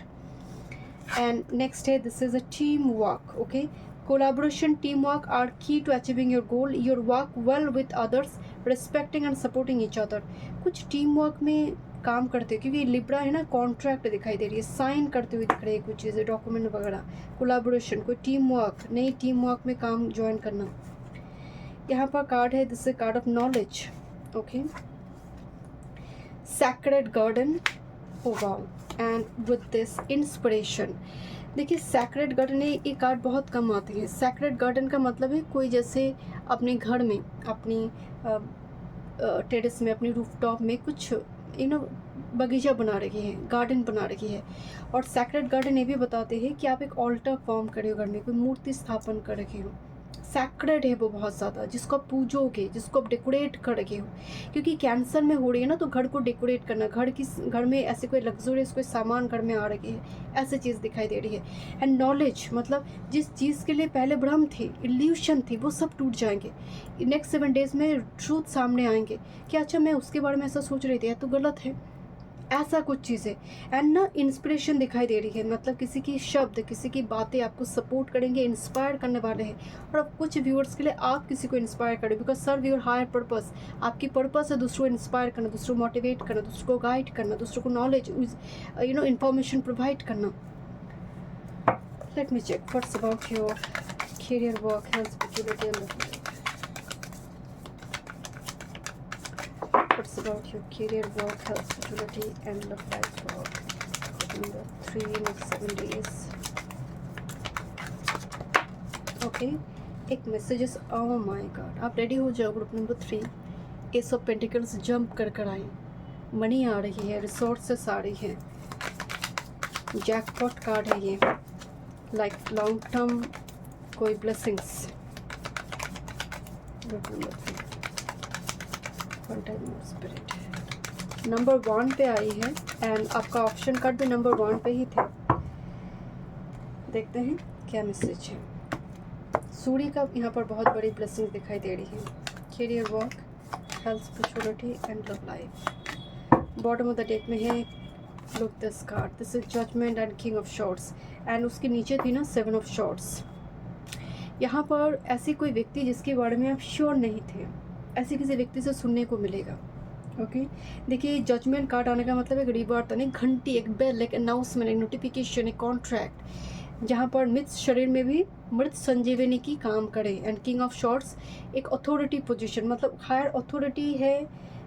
And next है this is a team work. Okay, collaboration, teamwork are key to achieving your goal. Your work well with others, respecting and supporting each other. कुछ team work में काम करते हो, क्योंकि Libra है ना, contract दिखाई दे रही है, साइन करते हुए दिख रही है कुछ चीज़ें, डॉक्यूमेंट वगैरह। कोलाबोरेशन, कोई टीम वर्क, नई टीम वर्क में काम ज्वाइन करना। यहाँ पर कार्ड है this is called of knowledge. Okay, sacred garden, oh wow, and with this inspiration. देखिए, सैक्रेड गार्डन ये कार्ड बहुत कम आती है। सैक्रेड गार्डन का मतलब है कोई जैसे अपने घर में, अपनी टेरेस में, अपनी रूफटॉप में कुछ बगीचा बना रही है, गार्डन बना रही है। और सैक्रेड गार्डन ये भी बताते हैं कि आप एक ऑल्टर फॉर्म करे हो, घर में कोई मूर्ति स्थापन कर रखे हो। सैक्रेड है वो बहुत ज़्यादा, जिसको आप पूजोगे, जिसको आप डेकोरेट कर रहे हो, क्योंकि कैंसर में हो रही है ना, तो घर को डेकोरेट करना, घर में ऐसे कोई लग्जरियस कोई सामान घर में आ रही है, ऐसी चीज़ दिखाई दे रही है। एंड नॉलेज मतलब जिस चीज़ के लिए पहले भ्रम थी, इल्यूशन थी, वो सब टूट जाएंगे। नेक्स्ट 7 डेज में ट्रूथ सामने आएंगे कि अच्छा, मैं उसके बारे में ऐसा सोच रही थी, तो गलत है, ऐसा कुछ चीज़ें। एंड ना इंस्पिरेशन दिखाई दे रही है, मतलब किसी की शब्द, किसी की बातें आपको सपोर्ट करेंगे, इंस्पायर करने वाले हैं। और अब कुछ व्यूअर्स के लिए आप किसी को इंस्पायर करें, because serve your higher purpose. आपकी पर्पस है दूसरों को इंस्पायर करना, दूसरों को मोटिवेट करना, दूसरों को गाइड करना, दूसरों को नॉलेज इंफॉर्मेशन प्रोवाइड करना। Let me check what's about your career, work, health, spirituality and love life. What's about your career, work, health, spirituality and love life for number 3 next 7 days. Okay, एक messages, oh my god, आप ready हो जाओ। Group number 3, S of pentacles jump कर कर आई, money आ रही है, resources आ रही है, जैकपॉट कार्ड है ये, लाइक लॉन्ग टर्म कोई blessings. Group number 3 spirit number 1 पे आई है, एंड आपका ऑप्शन कार्ड भी नंबर 1 पे ही थे। देखते हैं क्या मैसेज है। सूर्य का यहाँ पर बहुत बड़ी ब्लेसिंग दिखाई दे रही है। Career, work, health, spirituality and love life. Bottom of the deck में है look this card, this is judgement and king of swords, and उसके नीचे थी ना 7 ऑफ शॉर्ट्स। यहाँ पर ऐसी कोई व्यक्ति जिसके बारे में आप श्योर नहीं थे, ऐसे किसी व्यक्ति से सुनने को मिलेगा। ओके देखिए, जजमेंट कार्ड आने का मतलब एक रिबर्थ, एक घंटी, एक बेल, एक अनाउंसमेंट, एक नोटिफिकेशन, एक कॉन्ट्रैक्ट, जहाँ पर मृत शरीर में भी मृत संजीवनी की काम करे। एंड किंग ऑफ शॉर्ट्स एक अथॉरिटी पोजीशन, मतलब हायर अथॉरिटी है।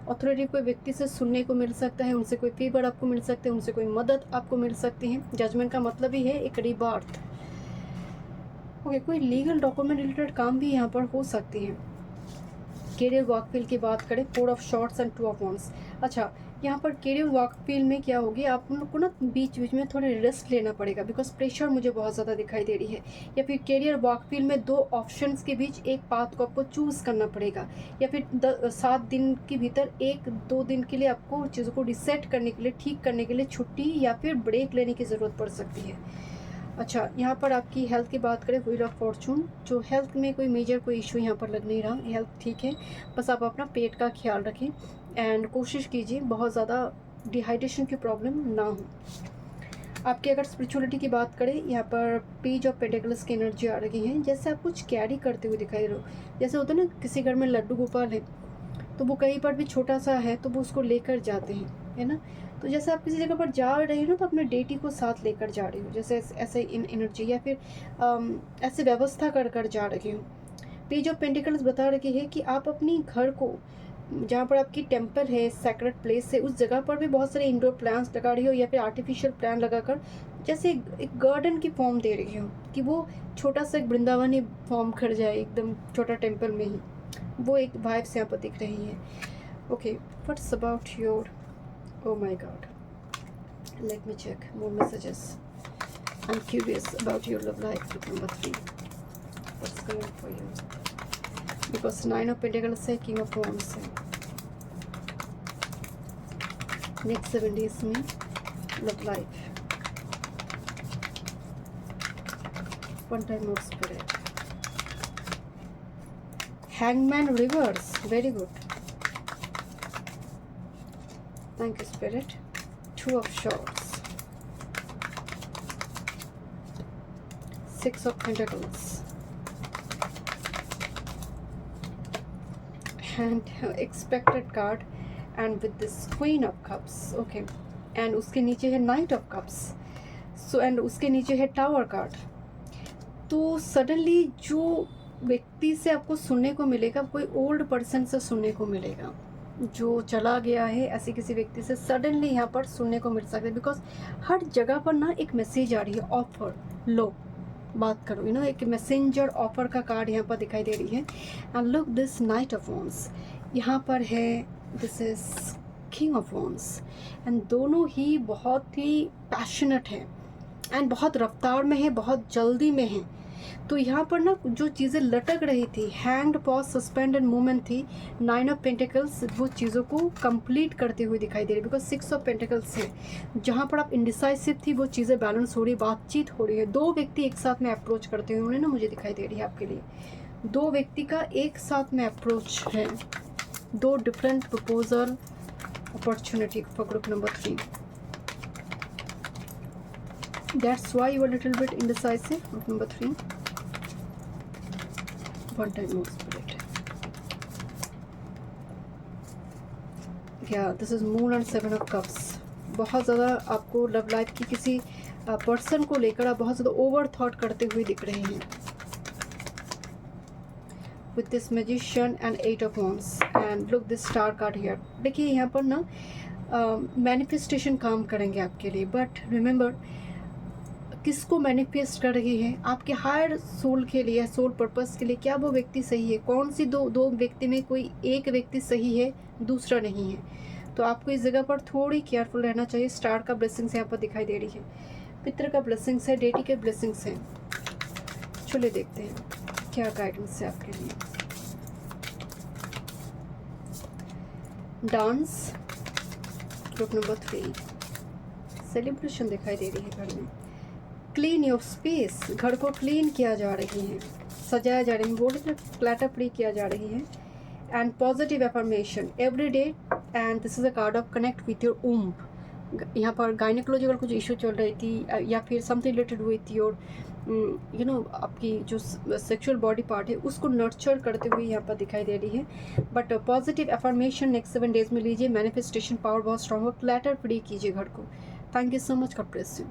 अथॉरिटी कोई व्यक्ति से सुनने को मिल सकता है, उनसे कोई फेवर आपको मिल सकते हैं, उनसे कोई मदद आपको मिल सकती है। जजमेंट का मतलब ही है एक रिबर्थ। ओके कोई लीगल डॉक्यूमेंट रिलेटेड काम भी यहाँ पर हो सकती है। कैरियर वर्क फील्ड की बात करें, 4 of swords and 2 of wands. अच्छा यहाँ पर कैरियर वर्क फील्ड में क्या होगी, आप लोग को ना बीच बीच में थोड़े रेस्ट लेना पड़ेगा, बिकॉज प्रेशर मुझे बहुत ज़्यादा दिखाई दे रही है। या फिर कैरियर वर्क फील्ड में 2 ऑप्शंस के बीच एक पाथ को आपको चूज़ करना पड़ेगा, या फिर 7 दिन के भीतर 1-2 दिन के लिए आपको चीज़ों को रिसेट करने के लिए, ठीक करने के लिए छुट्टी या फिर ब्रेक लेने की ज़रूरत पड़ सकती है। अच्छा यहाँ पर आपकी हेल्थ की बात करें, व्हील ऑफ फॉर्चून, जो हेल्थ में कोई मेजर कोई इशू यहाँ पर लग नहीं रहा, हेल्थ ठीक है, बस आप अपना पेट का ख्याल रखें एंड कोशिश कीजिए बहुत ज़्यादा डिहाइड्रेशन की प्रॉब्लम ना हो। आपकी अगर स्पिरिचुअलिटी की बात करें, यहाँ पर पेज ऑफ पेंटिकल्स की एनर्जी आ रही है, जैसे आप कुछ कैरी करते हुए दिखाई दे रहे हो। जैसे होता है ना किसी घर में लड्डू गोपाल है, तो वो कहीं पर भी छोटा सा है तो वो उसको लेकर जाते हैं, है ना। तो जैसे आप किसी जगह पर जा रहे हो ना, तो अपने डेटी को साथ लेकर जा रही हो, जैसे ऐसे इन एनर्जी, या फिर ऐसे व्यवस्था कर कर जा रही हो। पेज ऑफ पेंटिकल्स बता रही है कि आप अपनी घर को, जहाँ पर आपकी टेम्पल है, सेक्रेट प्लेस है, उस जगह पर भी बहुत सारे इंडोर प्लांट्स लगा रही हो, या फिर आर्टिफिशियल प्लांट लगाकर जैसे एक गार्डन की फॉर्म दे रही हो, कि वो छोटा सा एक वृंदावन ही फॉर्म कर जाए एकदम छोटा टेम्पल में ही। वो एक वाइब्स यहाँ पर दिख रही है। Okay what's about your, oh my god, let me check more messages. I'm curious about your love life, group number 3. What's going on for you? Because 9 of Pentacles है, King of Wands है। Next 7 days में love life, one time more spirit, Hangman reverse, very good, thank you spirit, 2 of swords, 6 of pentacles and expected card, and with this queen of cups. okay and उसके नीचे है knight of cups, so and उसके नीचे है tower card। तो suddenly जो व्यक्ति से आपको सुनने को मिलेगा, कोई ओल्ड पर्सन से सुनने को मिलेगा जो चला गया है, ऐसे किसी व्यक्ति से सडनली यहाँ पर सुनने को मिल सकता है। बिकॉज हर जगह पर ना एक मैसेज आ रही है, ऑफर लो, बात करो, यू नो, एक मैसेंजर ऑफर का कार्ड यहाँ पर दिखाई दे रही है। And look this night of wands यहाँ पर है, this is king of wands, and दोनों ही बहुत ही पैशनेट है एंड बहुत रफ्तार में है, बहुत जल्दी में है। तो यहाँ पर ना जो चीज़ें लटक रही थी, हैंग्ड, पॉज, सस्पेंडेड मूवमेंट थी, 9 ऑफ पेंटिकल्स वो चीज़ों को कंप्लीट करते हुए दिखाई दे रही है। बिकॉज 6 ऑफ पेंटिकल्स है, जहाँ पर आप इंडिसाइसिव थी वो चीज़ें बैलेंस हो रही, बातचीत हो रही है। 2 व्यक्ति एक साथ में अप्रोच करते हुए ना मुझे दिखाई दे रही है आपके लिए। 2 व्यक्ति का एक साथ में अप्रोच है, 2 different proposal opportunity for group number 3। That's why you are a little bit indecisive. Group number 3. One time more spirit. Yeah, this is Moon and 7 of Cups. बहुत ज़्यादा आपको लव लाइफ की किसी पर्सन को लेकर आप बहुत ज़्यादा ओवर थॉट करते हुए दिख रहे हैं। With this Magician and 8 of Wands and look this Star card here. देखिए यहाँ पर ना मैनिफेस्टेशन काम करेंगे आपके लिए, बट रिमेंबर किसको मैनिफेस्ट कर रही है, आपके हायर सोल के लिए, सोल पर्पस के लिए। क्या वो व्यक्ति सही है? कौन सी दो व्यक्ति में कोई एक व्यक्ति सही है, दूसरा नहीं है। तो आपको इस जगह पर थोड़ी केयरफुल रहना चाहिए। स्टार का ब्लेसिंग्स यहाँ पर दिखाई दे रही है, पितर का ब्लेसिंग्स है, डेटी के ब्लेसिंग्स हैं। चलिए देखते हैं क्या गाइडेंस है आपके लिए। डांस, ग्रुप नंबर 3, सेलिब्रेशन दिखाई दे रही है घर में। क्लीन योर स्पेस, घर को क्लीन किया जा रही है, सजाया जा रही है, बोल रहे क्लटर फ्री किया जा रही है। And positive affirmation every day, and this is a card of connect with your womb. यहाँ पर गायनिकोलॉजिकल कुछ इशू चल रही थी या फिर something related with your you know आपकी जो सेक्सुअल बॉडी पार्ट है उसको नर्चर करते हुए यहाँ पर दिखाई दे रही है। But positive affirmation next 7 days में लीजिए, मैनिफेस्टेशन पावर बहुत स्ट्रांग हो, क्लटर फ्री कीजिए घर को। Thank you so much, God bless you.